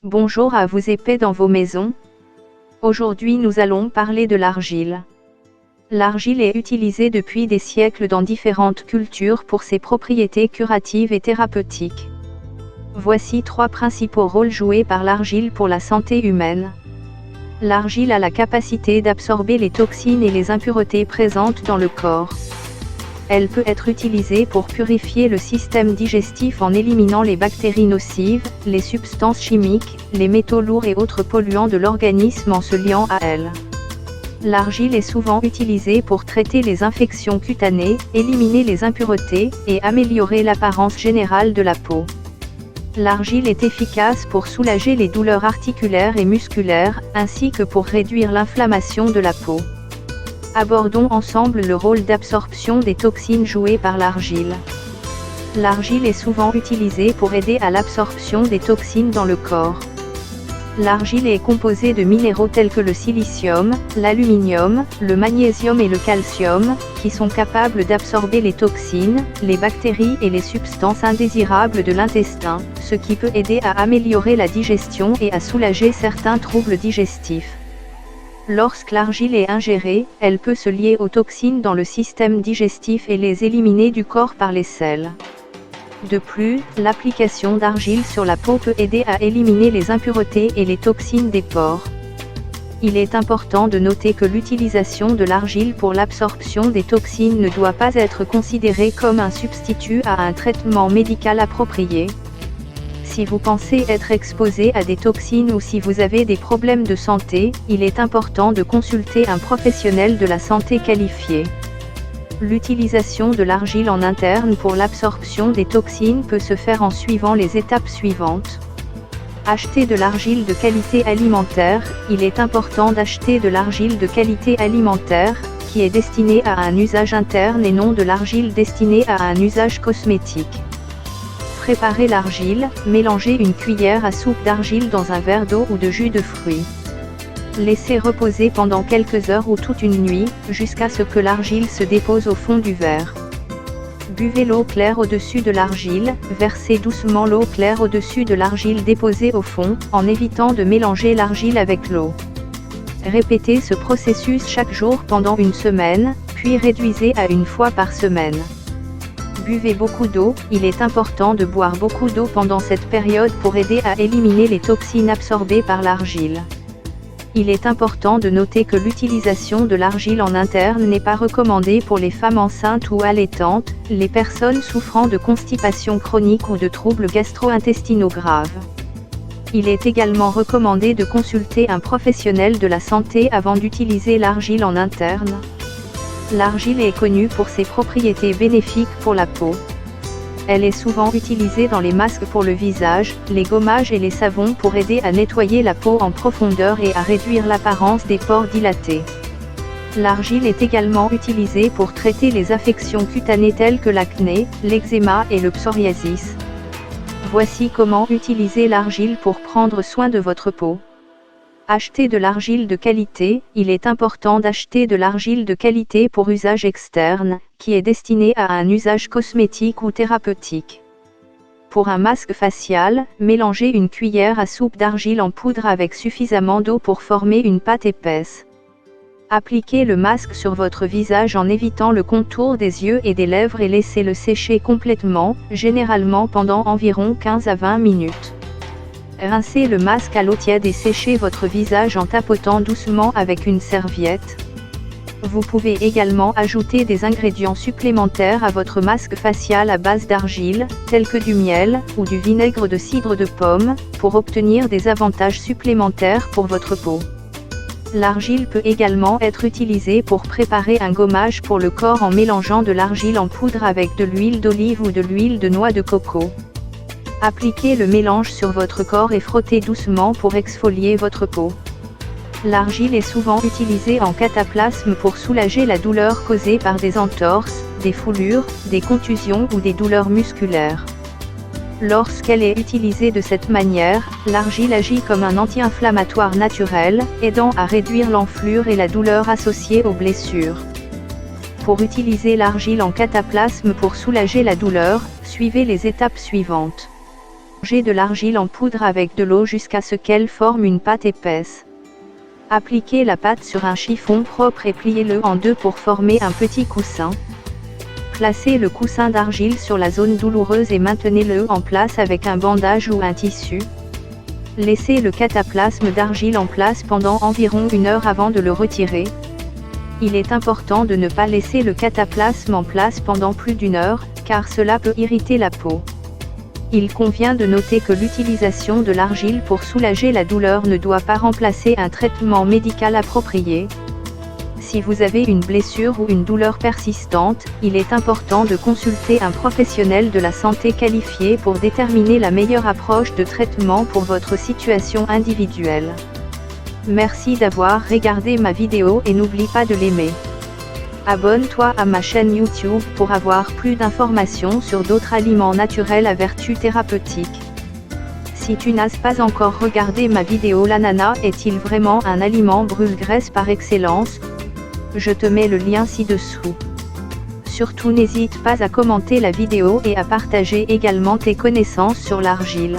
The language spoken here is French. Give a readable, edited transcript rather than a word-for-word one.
Bonjour à vous épais dans vos maisons. Aujourd'hui nous allons parler de l'argile. L'argile est utilisée depuis des siècles dans différentes cultures pour ses propriétés curatives et thérapeutiques. Voici 3 principaux rôles joués par l'argile pour la santé humaine. L'argile a la capacité d'absorber les toxines et les impuretés présentes dans le corps. Elle peut être utilisée pour purifier le système digestif en éliminant les bactéries nocives, les substances chimiques, les métaux lourds et autres polluants de l'organisme en se liant à elle. L'argile est souvent utilisée pour traiter les infections cutanées, éliminer les impuretés, et améliorer l'apparence générale de la peau. L'argile est efficace pour soulager les douleurs articulaires et musculaires, ainsi que pour réduire l'inflammation de la peau. Abordons ensemble le rôle d'absorption des toxines joué par l'argile. L'argile est souvent utilisée pour aider à l'absorption des toxines dans le corps. L'argile est composée de minéraux tels que le silicium, l'aluminium, le magnésium et le calcium, qui sont capables d'absorber les toxines, les bactéries et les substances indésirables de l'intestin, ce qui peut aider à améliorer la digestion et à soulager certains troubles digestifs. Lorsque l'argile est ingérée, elle peut se lier aux toxines dans le système digestif et les éliminer du corps par les selles. De plus, l'application d'argile sur la peau peut aider à éliminer les impuretés et les toxines des pores. Il est important de noter que l'utilisation de l'argile pour l'absorption des toxines ne doit pas être considérée comme un substitut à un traitement médical approprié. Si vous pensez être exposé à des toxines ou si vous avez des problèmes de santé, il est important de consulter un professionnel de la santé qualifié. L'utilisation de l'argile en interne pour l'absorption des toxines peut se faire en suivant les étapes suivantes. Acheter de l'argile de qualité alimentaire. Il est important d'acheter de l'argile de qualité alimentaire, qui est destinée à un usage interne et non de l'argile destinée à un usage cosmétique. Préparez l'argile, mélangez une cuillère à soupe d'argile dans un verre d'eau ou de jus de fruits. Laissez reposer pendant quelques heures ou toute une nuit, jusqu'à ce que l'argile se dépose au fond du verre. Buvez l'eau claire au-dessus de l'argile, versez doucement l'eau claire au-dessus de l'argile déposée au fond, en évitant de mélanger l'argile avec l'eau. Répétez ce processus chaque jour pendant une semaine, puis réduisez à 1 fois par semaine. Buvez beaucoup d'eau. Il est important de boire beaucoup d'eau pendant cette période pour aider à éliminer les toxines absorbées par l'argile. Il est important de noter que l'utilisation de l'argile en interne n'est pas recommandée pour les femmes enceintes ou allaitantes, les personnes souffrant de constipation chronique ou de troubles gastro-intestinaux graves. Il est également recommandé de consulter un professionnel de la santé avant d'utiliser l'argile en interne. L'argile est connue pour ses propriétés bénéfiques pour la peau. Elle est souvent utilisée dans les masques pour le visage, les gommages et les savons pour aider à nettoyer la peau en profondeur et à réduire l'apparence des pores dilatés. L'argile est également utilisée pour traiter les affections cutanées telles que l'acné, l'eczéma et le psoriasis. Voici comment utiliser l'argile pour prendre soin de votre peau. Acheter de l'argile de qualité. Il est important d'acheter de l'argile de qualité pour usage externe, qui est destinée à un usage cosmétique ou thérapeutique. Pour un masque facial, mélangez une cuillère à soupe d'argile en poudre avec suffisamment d'eau pour former une pâte épaisse. Appliquez le masque sur votre visage en évitant le contour des yeux et des lèvres et laissez-le sécher complètement, généralement pendant environ 15 à 20 minutes. Rincez le masque à l'eau tiède et séchez votre visage en tapotant doucement avec une serviette. Vous pouvez également ajouter des ingrédients supplémentaires à votre masque facial à base d'argile, tels que du miel, ou du vinaigre de cidre de pomme, pour obtenir des avantages supplémentaires pour votre peau. L'argile peut également être utilisée pour préparer un gommage pour le corps en mélangeant de l'argile en poudre avec de l'huile d'olive ou de l'huile de noix de coco. Appliquez le mélange sur votre corps et frottez doucement pour exfolier votre peau. L'argile est souvent utilisée en cataplasme pour soulager la douleur causée par des entorses, des foulures, des contusions ou des douleurs musculaires. Lorsqu'elle est utilisée de cette manière, l'argile agit comme un anti-inflammatoire naturel, aidant à réduire l'enflure et la douleur associée aux blessures. Pour utiliser l'argile en cataplasme pour soulager la douleur, suivez les étapes suivantes. Mélangez de l'argile en poudre avec de l'eau jusqu'à ce qu'elle forme une pâte épaisse. Appliquez la pâte sur un chiffon propre et pliez-le en deux pour former un petit coussin. Placez le coussin d'argile sur la zone douloureuse et maintenez-le en place avec un bandage ou un tissu. Laissez le cataplasme d'argile en place pendant environ 1 heure avant de le retirer. Il est important de ne pas laisser le cataplasme en place pendant plus d'1 heure, car cela peut irriter la peau. Il convient de noter que l'utilisation de l'argile pour soulager la douleur ne doit pas remplacer un traitement médical approprié. Si vous avez une blessure ou une douleur persistante, il est important de consulter un professionnel de la santé qualifié pour déterminer la meilleure approche de traitement pour votre situation individuelle. Merci d'avoir regardé ma vidéo et n'oublie pas de l'aimer. Abonne-toi à ma chaîne YouTube pour avoir plus d'informations sur d'autres aliments naturels à vertu thérapeutique. Si tu n'as pas encore regardé ma vidéo l'ananas est-il vraiment un aliment brûle-graisse par excellence? Je te mets le lien ci-dessous. Surtout n'hésite pas à commenter la vidéo et à partager également tes connaissances sur l'argile.